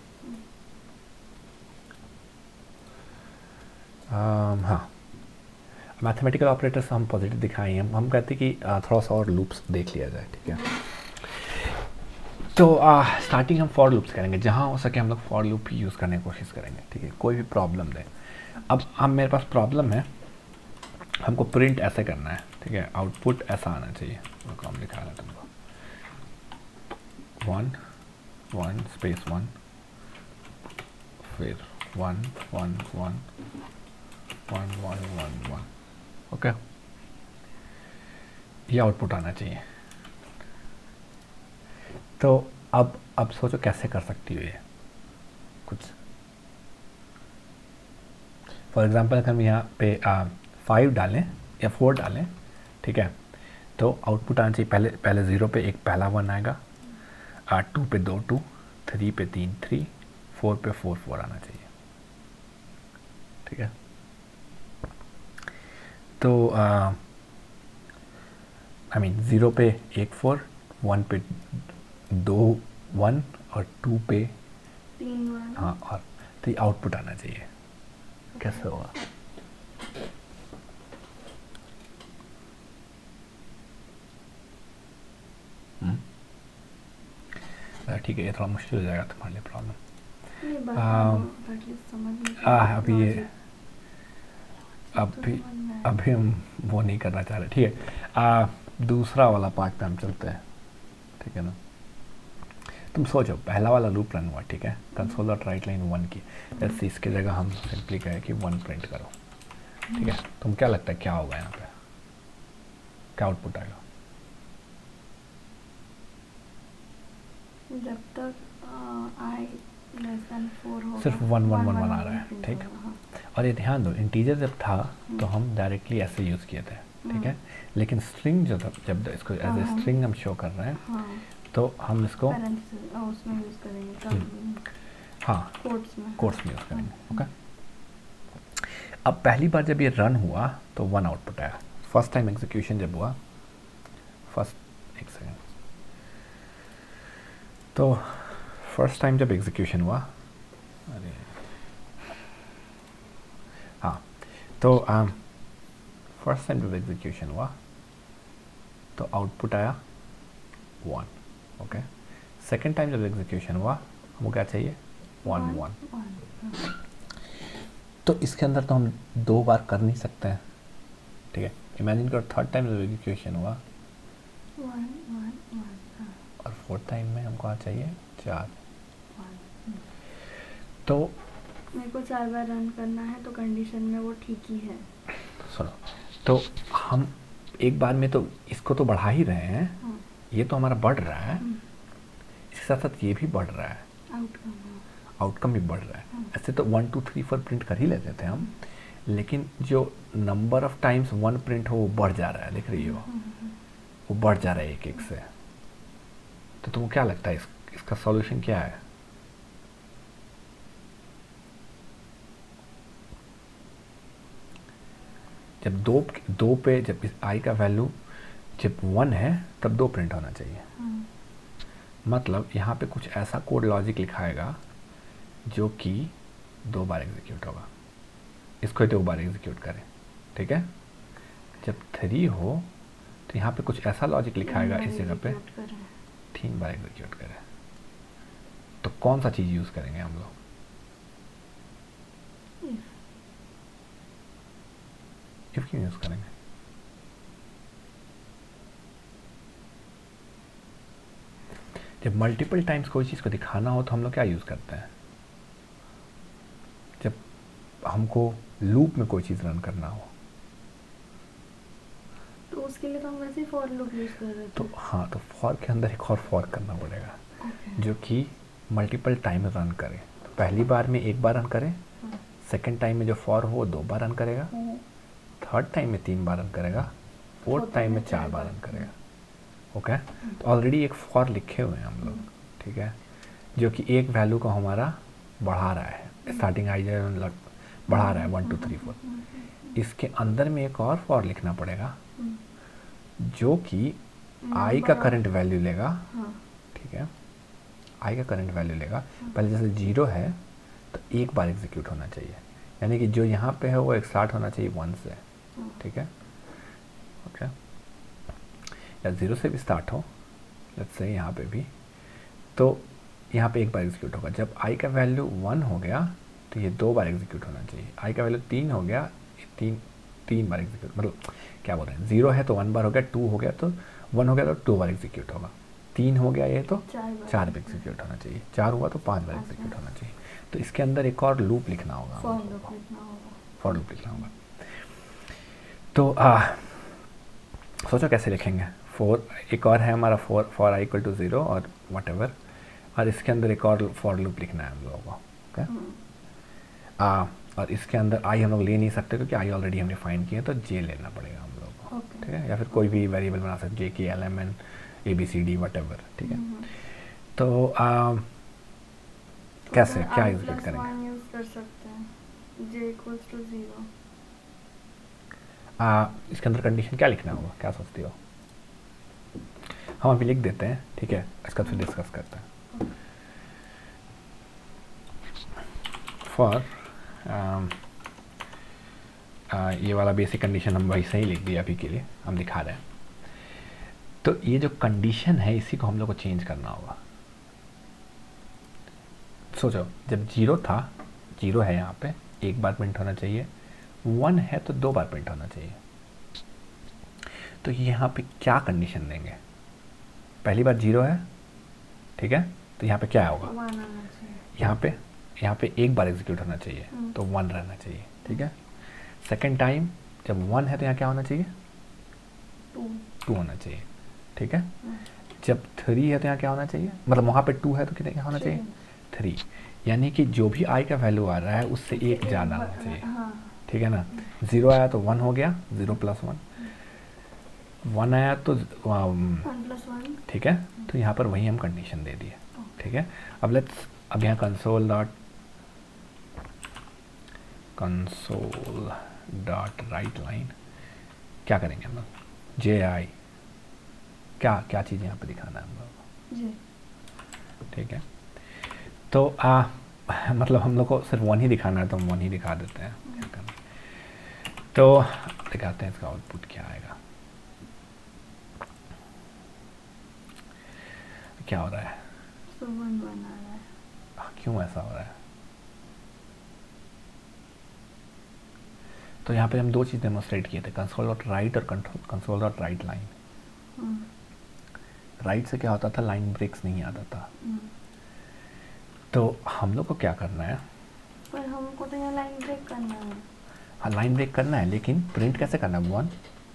हाँ, मैथमेटिकल ऑपरेटर्स हम पॉजिटिव दिखाए हैं, हम कहते हैं कि थोड़ा सा और लूप्स देख लिया जाए, ठीक है। तो स्टार्टिंग हम फॉर लूप्स करेंगे, जहाँ हो सके हम लोग फॉर लूप ही यूज़ करने की कोशिश करेंगे, ठीक है, कोई भी प्रॉब्लम दे। अब मेरे पास प्रॉब्लम है, हमको प्रिंट ऐसे करना है, ठीक है, आउटपुट ऐसा आना चाहिए, हम दिखा रहे हैं तुमको 1 1 स्पेस 1, फिर 1 1 1 1 1 1 1, ओके, ये आउटपुट आना चाहिए। तो अब सोचो कैसे कर सकती हो ये कुछ। फॉर एग्जांपल अगर हम यहाँ पे 5 डालें या 4 डालें, ठीक है, तो आउटपुट आना चाहिए, पहले 0 पे एक पहला 1 आएगा, 2 पे 2 2, 3 पे 3 3, 4 पे 4 4 आना चाहिए, ठीक है। तो आई मीन 0 पे एक 4, 1 पे 2 1 और 2 पे 3 1। हाँ, और तो ये आउटपुट आना चाहिए। कैसे होगा, ठीक है, ये थोड़ा मुश्किल हो जाएगा तुम्हारे लिए प्रॉब्लम। नहीं, बता दो, एटलीस्ट समझ में अभी ये तो अभी हम वो नहीं करना चाह रहे, ठीक है। दूसरा वाला पार्ट पे हम चलते हैं, ठीक है ना। तुम सोचो, पहला वाला लूप रन हुआ, ठीक है, कंसोल डॉट राइट लाइन 1 की, जैसे इसकी जगह हम सिंपली कहें कि 1 प्रिंट करो, ठीक है। तुम क्या लगता है क्या होगा यहाँ पे, क्या आउटपुट आएगा? जब तक i <4 होगा सिर्फ 1 1 1 1 आ रहा है, ठीक। और ये ध्यान दो, इंटीजर जब था तो हम डायरेक्टली ऐसे यूज़ किए थे, ठीक है, लेकिन स्ट्रिंग जो था, जब इसको एज ए स्ट्रिंग हम शो कर रहे हैं, तो हम इसको उसमें यूज़ करेंगे, हाँ, कोट्स में यूज़ करेंगे, ओके। अब पहली बार जब ये रन हुआ तो 1 आउटपुट आया। फर्स्ट टाइम एग्जीक्यूशन जब हुआ, एक सेकेंड, तो फर्स्ट टाइम जब एग्जीक्यूशन हुआ, अरे हाँ, तो फर्स्ट टाइम जब एग्जीक्यूशन हुआ तो आउटपुट आया 1, ओके। सेकेंड टाइम जब एग्जीक्यूशन हुआ हमको क्या चाहिए, 1 1। तो इसके अंदर तो हम 2 बार कर नहीं सकते हैं, ठीक है। इमेजिन करो थर्ड टाइम जब एग्जीक्यूशन हुआ 1 1 1, और फोर्थ टाइम में हमको चाहिए 4। तो मेरे को 4 बार रन करना है, तो कंडीशन में वो ठीक ही है। सुनो, तो हम एक बार में तो इसको तो बढ़ा ही रहे हैं, हाँ, ये तो हमारा बढ़ रहा है, इसके साथ साथ ये भी बढ़ रहा है, आउटकम। आउटकम भी बढ़ रहा है। ऐसे तो 1 2 3 4 प्रिंट कर ही लेते थे हम, लेकिन जो नंबर ऑफ टाइम्स 1 प्रिंट हो वो बढ़ जा रहा है, देख रही हो, वो बढ़ जा रहा है एक एक से। तो तुमको क्या लगता है इसका सॉल्यूशन क्या है? जब दो पे जब इस आई का वैल्यू जब 1 है तब 2 प्रिंट होना चाहिए। मतलब यहाँ पे कुछ ऐसा कोड लॉजिक लिखाएगा जो कि 2 बार एग्जीक्यूट होगा, इसको ही 2 बार एग्जीक्यूट करें, ठीक है। जब 3 हो तो यहाँ पे कुछ ऐसा लॉजिक लिखाएगा इस जगह पे 3 बार एग्जीक्यूट करें। तो कौन सा चीज़ यूज़ करेंगे हम लोग? इफ क्यों यूज़ करेंगे? जब मल्टीपल टाइम्स कोई चीज़ को दिखाना हो तो हम लोग क्या यूज़ करते हैं? जब हमको लूप में कोई चीज़ रन करना हो तो उसके लिए तो हम वैसे ही फॉर लूप यूज कर रहे थे। तो हाँ, तो फॉर के अंदर एक और फॉर करना पड़ेगा जो कि मल्टीपल टाइम रन करे। तो पहली बार में 1 बार रन करे, सेकंड टाइम में जो फॉर हो वो 2 बार रन करेगा, थर्ड टाइम में 3 बार रन करेगा, फोर्थ टाइम में 4 बार रन करेगा। ओके, तो ऑलरेडी एक फॉर लिखे हुए हैं हम लोग, ठीक है, जो कि एक वैल्यू को हमारा बढ़ा रहा है, स्टार्टिंग आई बढ़ा रहा है 1 2 3 4। इसके अंदर में एक और फॉर लिखना पड़ेगा जो कि आई का करंट वैल्यू लेगा, ठीक है, आई का करंट वैल्यू लेगा। पहले जैसे 0 है तो 1 बार एग्जीक्यूट होना चाहिए, यानी कि जो यहाँ पे है वो एक स्टार्ट होना चाहिए 1 से, ठीक है, ओके, या 0 से भी स्टार्ट हो, लेट्स से यहाँ पे भी, तो यहाँ पे 1 बार एग्जीक्यूट होगा। जब आई का वैल्यू 1 हो गया तो ये 2 बार एग्जीक्यूट होना चाहिए। आई का वैल्यू 3 हो गया, ये 3 बार एग्जीक्यूट, मतलब क्या बोल रहे हैं, 0 है तो 1 बार हो गया, 2 हो गया तो 1 हो गया तो 2 बार एग्जीक्यूट होगा, 3 हो गया ये तो 4 बार एग्जीक्यूट होना चाहिए, 4 हुआ तो 5 बार एग्जीक्यूट होना चाहिए। तो इसके अंदर एक और लूप लिखना होगा, फॉर लूप लिखना होगा। तो सोचो कैसे लिखेंगे। एक और है हमारा फॉर आई इक्वल टू 0 और वट एवर, और इसके अंदर एक और फॉर लूप लिखना है हम लोगों को, ओके। और इसके अंदर आई हम लोग ले नहीं सकते क्योंकि आई ऑलरेडी हमने फाइंड किया, तो जे लेना पड़ेगा हम लोग को, ठीक है, या फिर कोई भी वेरिएबल बना सकते, J K L M N A B C D whatever, ठीक है। तो कैसे क्या एग्जीक्यूट करेंगे? यूज कर सकते हैं जे इक्वल्स टू 0। इसके अंदर कंडीशन क्या लिखना होगा, क्या सोचती हो? हम अभी लिख देते हैं, ठीक है, इसका फिर डिस्कस करते हैं। फॉर ये वाला बेसिक कंडीशन हम वही सही लिख दिया अभी के लिए, हम दिखा रहे हैं। तो ये जो कंडीशन है इसी को हम लोग को चेंज करना होगा। सोचो, जब 0 था, 0 है यहाँ पे, 1 बार प्रिंट होना चाहिए, 1 है तो 2 बार प्रिंट होना चाहिए। तो यहाँ पे क्या कंडीशन देंगे? पहली बार 0 है, ठीक है, तो यहाँ पे क्या होगा? यहाँ पे 1 बार एग्जीक्यूट होना चाहिए, तो 1 रहना चाहिए, ठीक है। सेकंड टाइम जब 1 है तो यहाँ क्या होना चाहिए? 2 होना चाहिए, ठीक है। जब 3 है तो यहाँ क्या होना चाहिए, मतलब वहाँ पे 2 है तो कितने क्या होना चाहिए? 3। यानी कि जो भी आई का वैल्यू आ रहा है उससे 1 ज़्यादा होना चाहिए, ठीक है ना। 0 आया तो 1 हो गया, 0 + 1, 1 आया तो 1 + 1, ठीक है। तो यहाँ पर वही हम कंडीशन दे दिए, ठीक है। अब यहाँ कंसोल डॉट राइट लाइन क्या करेंगे हम लोग? जे आई क्या चीज़ यहाँ पे दिखाना है हम लोग को, ठीक है। तो मतलब हम लोग को सिर्फ 1 ही दिखाना है तो हम 1 ही दिखा देते हैं। तो दिखाते हैं इसका आउटपुट क्या आएगा, क्या हो रहा है, क्यों ऐसा हो रहा है? तो यहाँ पे हम 2 चीज़ डेमोन्स्ट्रेट किए थे, कंसोल डॉट राइट और console dot right line. Right से क्या होता था, लाइन ब्रेक्स नहीं आता था। तो हम लोग को क्या करना है, पर हमको तो यहाँ लाइन ब्रेक करना है। हाँ लाइन ब्रेक करना है, लेकिन प्रिंट कैसे करना है, 1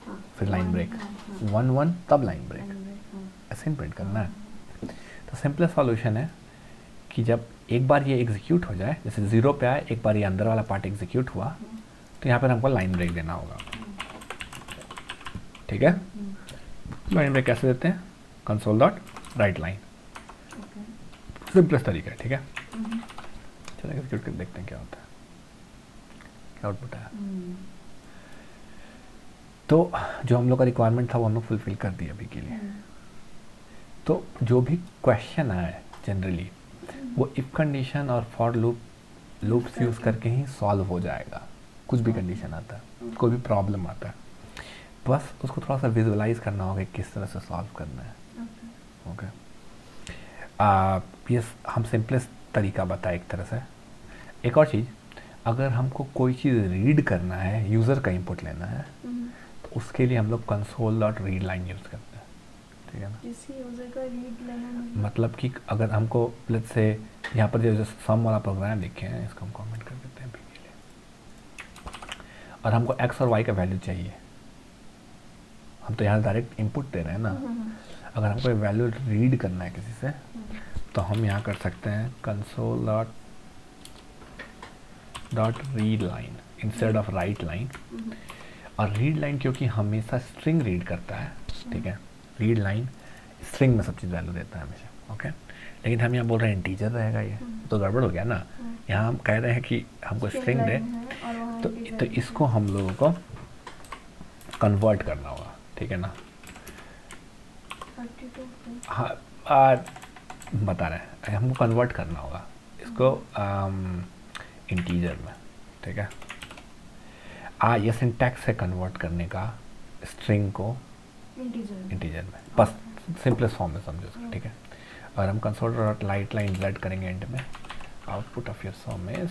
हाँ, फिर लाइन वन, ब्रेक, हाँ, हाँ, 1 1 तब लाइन ब्रेक, लाइन ब्रेक, हाँ, ऐसे ही प्रिंट करना हाँ, है। तो सिंपलेस्ट सॉल्यूशन है कि जब एक बार ये एग्जीक्यूट हो जाए, जैसे 0 पे आए, एक बार ये अंदर वाला पार्ट एग्जीक्यूट हुआ, तो यहाँ पर हमको लाइन ब्रेक देना होगा। ठीक है, लाइन ब्रेक कैसे देते हैं, console dot right line, okay, simplest तरीका है। ठीक है, चलो एग्जीक्यूट कर देखते हैं क्या होता है, क्या आउटपुट है। तो जो हम लोग का रिक्वायरमेंट था वो हम लोग फुलफिल कर दिया अभी के लिए। तो जो भी क्वेश्चन आए जनरली वो इफ कंडीशन और फॉर लूप्स यूज़ करके ही सॉल्व हो जाएगा। कुछ भी कंडीशन आता है, कोई भी प्रॉब्लम आता है, बस उसको थोड़ा सा विजुअलाइज करना होगा कि किस तरह से सॉल्व करना है। ओके, ये हम सिंपलेस्ट तरीका बताए एक तरह से। एक और चीज़, अगर हमको कोई चीज़ रीड करना है, यूज़र का इनपुट लेना है, तो उसके लिए हम लोग console dot read line use करते हैं। ठीक है ना, किसी यूजर का रीड लेना मतलब कि अगर हमको लेट्स से यहाँ पर जो सम वाला प्रोग्राम लिखे हैं, इसको हम कमेंट कर देते हैं अभी के लिए, और हमको एक्स और वाई का वैल्यू चाहिए, हम तो यहाँ डायरेक्ट इनपुट दे रहे हैं ना। अगर हमको वैल्यू रीड करना है किसी से, तो हम यहाँ कर सकते हैं console dot read line instead of right line. और रीड लाइन क्योंकि हमेशा स्ट्रिंग रीड करता है, ठीक है, रीड लाइन स्ट्रिंग में सब चीज़ वैल्यू देता है हमेशा। ओके, लेकिन हम यहाँ बोल रहे हैं इंटीजर रहेगा, ये तो गड़बड़ हो गया ना। यहाँ हम कह रहे हैं कि हमको स्ट्रिंग दे, तो इसको हम लोगों को कन्वर्ट करना होगा। ठीक है ना, 32 हाँ बता रहे हैं, हमको कन्वर्ट करना होगा इसको इंटीजर में। ठीक है, ये सिंटैक्स है कन्वर्ट करने का स्ट्रिंग को इंटीजर में, बस सिंपलेस्ट फॉर्म में समझो उसको। ठीक है, और हम console dot light line blood करेंगे एंड में, output of your some is,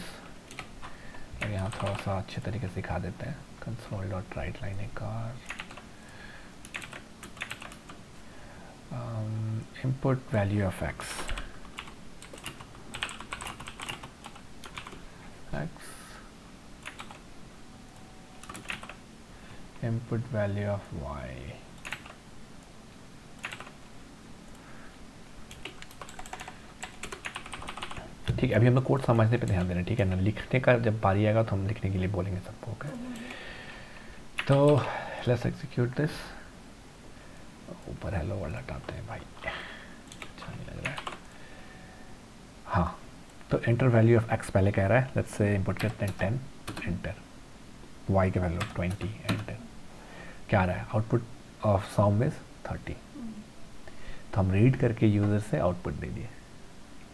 और यहाँ थोड़ा सा अच्छे तरीके से दिखा देते हैं, कंसोल डॉट राइट लाइन एक और input value of x input value of y, ठीक है। अभी हम लोग कोड समझने पे ध्यान दे रहे हैं, ठीक है ना। लिखने का जब बारी आएगा तो हम लिखने के लिए बोलेंगे सबको। ओके, तो लेट्स एग्जीक्यूट दिस। ऊपर हेलो वर्ल्ड हटाते हैं भाई, अच्छा नहीं लग रहा है। हाँ, तो एंटर वैल्यू ऑफ एक्स पहले कह रहा है, लेट्स से इनपुट करते हैं 10, एंटर, वाई के वैल्यू 20, एंटर। क्या आ रहा है, आउटपुट ऑफ सम इज 30। तो हम रीड करके यूज़र से आउटपुट दे दिए।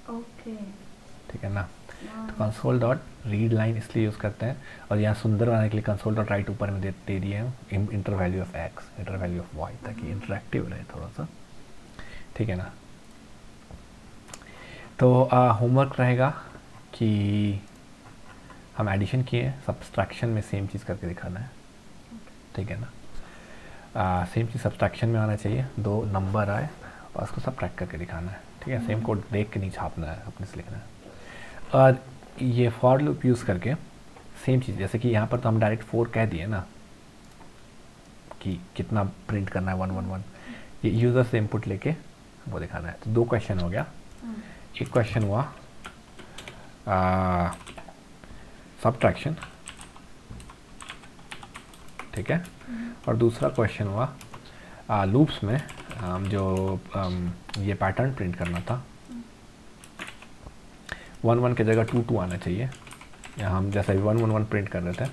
ओके, ठीक है ना। तो कंसोल डॉट रीड लाइन इसलिए यूज़ करते हैं, और यहाँ सुंदर बनाने के लिए कंसोल डॉट राइट ऊपर में दे दिए हैं enter value of X, enter value of Y, ताकि इंटरेक्टिव रहे थोड़ा सा। ठीक है ना। तो होमवर्क रहेगा कि हम एडिशन किए, सब्सट्रैक्शन में सेम चीज़ करके दिखाना है। ठीक है ना, सेम चीज़ सब्सट्रैक्शन में आना चाहिए, 2 नंबर आए और उसको सब्ट्रैक्ट करके दिखाना है। ठीक है, सेम कोड देख के नहीं छापना है, अपने से लिखना है। और ये फॉर लूप यूज़ करके सेम चीज़, जैसे कि यहाँ पर तो हम डायरेक्ट 4 कह दिए ना कि कितना प्रिंट करना है, 111, ये यूज़र से इनपुट लेके वो दिखाना है। तो 2 क्वेश्चन हो गया। एक क्वेश्चन हुआ सब्ट्रैक्शन, ठीक है, और दूसरा क्वेश्चन हुआ लूप्स में जो ये पैटर्न प्रिंट करना था, 1 1 की जगह 2 2 आना चाहिए। यहाँ हम जैसा 1 1 1 प्रिंट कर रहे थे,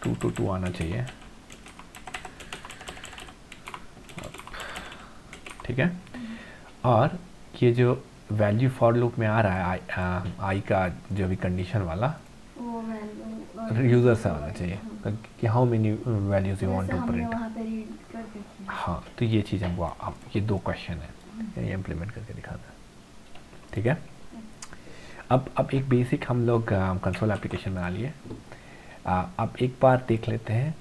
2 2 2 आना चाहिए। ठीक है, और ये जो वैल्यू फॉर लूप में आ रहा है आई का जो भी कंडीशन वाला, वो वैल्यू यूज़र से आना चाहिए कि how many values you want to print. हाँ, तो ये चीज़ हमको ये 2 क्वेश्चन है, ये इम्प्लीमेंट करके दिखाना है। ठीक है, अब एक बेसिक हम लोग कंसोल एप्लीकेशन बना लिए। अब एक बार देख लेते हैं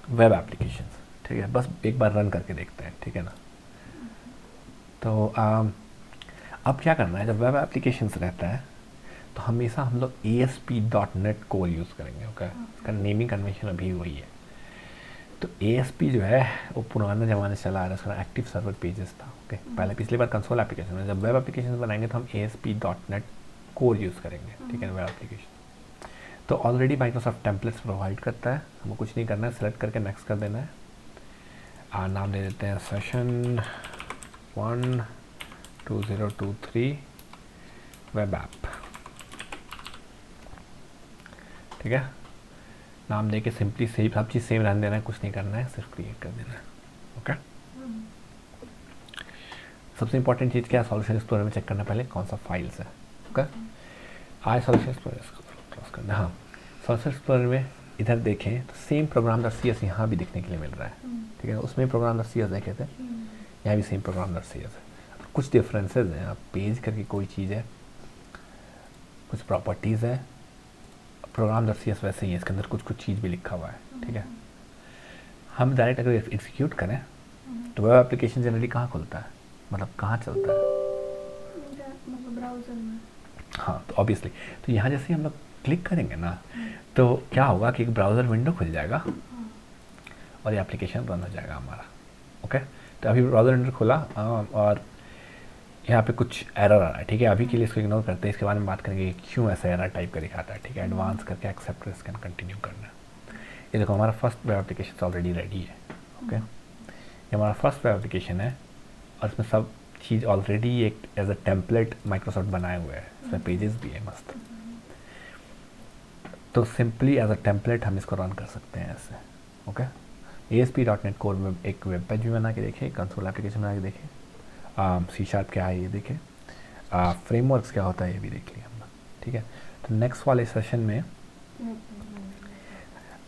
वेब एप्लीकेशंस। ठीक है, बस एक बार रन करके देखते हैं। ठीक है ना। तो अब क्या करना है, जब वेब एप्लीकेशंस रहता है तो हमेशा हम लोग ASP.NET कोर यूज़ करेंगे। ओके, इसका नेमिंग कन्वेंशन अभी वही है। तो ASP जो है वो पुराने ज़माने से चला आ रहा है, उसका एक्टिव सर्वर पेजेस था। ओके, पहले पिछली बार कंसोल एप्लीकेशन में, जब वेब एप्लीकेशन बनाएंगे तो हम ASP.NEट कोर यूज़ करेंगे। ठीक है, वेब एप्लीकेशन तो ऑलरेडी माइक्रोसॉफ्ट टेम्पलेट्स प्रोवाइड करता है, हमको कुछ नहीं करना है, सेलेक्ट करके नेक्स्ट कर देना है। नाम दे देते हैं सेशन 1 2023 वेब ऐप। ठीक है, नाम दे के सिंपली सेव, सब चीज़ सेम रहने देना है, कुछ नहीं करना है, सिर्फ क्रिएट कर देना है। ओके, सबसे इंपॉर्टेंट चीज़ क्या है, सॉल्यूशन एक्सप्लोरर में चेक करना पहले कौन सा फाइल्स है। ओके, आए सॉल्यूशन एक्सप्लोरर क्लोज करना। हाँ, सॉल्यूशन एक्सप्लोरर में इधर देखें तो सेम प्रोग्राम.cs यहाँ भी देखने के लिए मिल रहा है। ठीक है, उसमें प्रोग्राम.cs देखे थे, यहाँ भी सेम प्रोग्राम.cs है। कुछ डिफरेंसेस हैं, आप पेज करके कोई चीज़ है, कुछ प्रॉपर्टीज़ है, प्रोग्राम.cs वैसे ही है, इसके अंदर कुछ कुछ चीज़ भी लिखा हुआ है। ठीक है, हम डायरेक्ट अगर एग्जीक्यूट करें तो वेब एप्लीकेशन जनरली कहाँ खुलता है, मतलब कहाँ चलता है, मतलब ब्राउज़र में। हाँ, तो ऑब्वियसली तो यहाँ जैसे ही हम लोग क्लिक करेंगे ना तो क्या होगा कि एक ब्राउज़र विंडो खुल जाएगा और ये एप्लीकेशन रन हो जाएगा हमारा। ओके, तो अभी ब्राउज़र विंडो खुला और यहाँ पे कुछ एरर आ रहा है। ठीक है, अभी के लिए इसको इग्नोर करते हैं, इसके बारे में बात करेंगे कि क्यों ऐसा एरर टाइप कर दिखाता है। ठीक है, एडवांस करके एक्सेप्ट रिस्क एंड कंटिन्यू करना। ये देखो हमारा first web application already ready है। ओके, ये हमारा फर्स्ट वेब एप्लीकेशन है और इसमें सब चीज़ ऑलरेडी एक एज अ टेम्पलेट माइक्रोसॉफ्ट बनाए हुए है, इसमें पेजेस भी है मस्त। तो सिंपली एज अ टेम्पलेट हम इसको रन कर सकते हैं ऐसे। ओके, ASP.NET कोर में एक वेब पेज भी बना के देखें, कंसोल एप्लीकेशन बना के देखें, C# क्या है ये देखें, फ्रेमवर्क्स क्या होता है ये भी देख लिया हम लोग। ठीक है, तो नेक्स्ट वाले सेशन में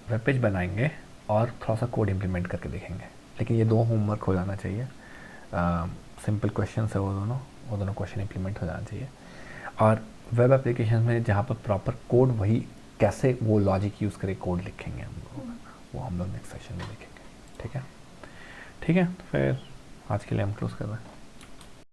वेब पेज बनाएंगे और थोड़ा सा कोड इम्प्लीमेंट करके देखेंगे, लेकिन ये 2 होमवर्क हो जाना चाहिए। सिंपल क्वेश्चन है वो दोनों क्वेश्चन इम्प्लीमेंट हो जाना चाहिए। और वेब एप्लीकेशन में जहाँ पर प्रॉपर कोड, वही कैसे वो लॉजिक यूज़ करे कोड लिखेंगे हम लोग, वो हम लोग नेक्स्ट सेशन में देखेंगे। ठीक है, ठीक है, तो फिर आज के लिए हम क्लोज कर रहे हैं।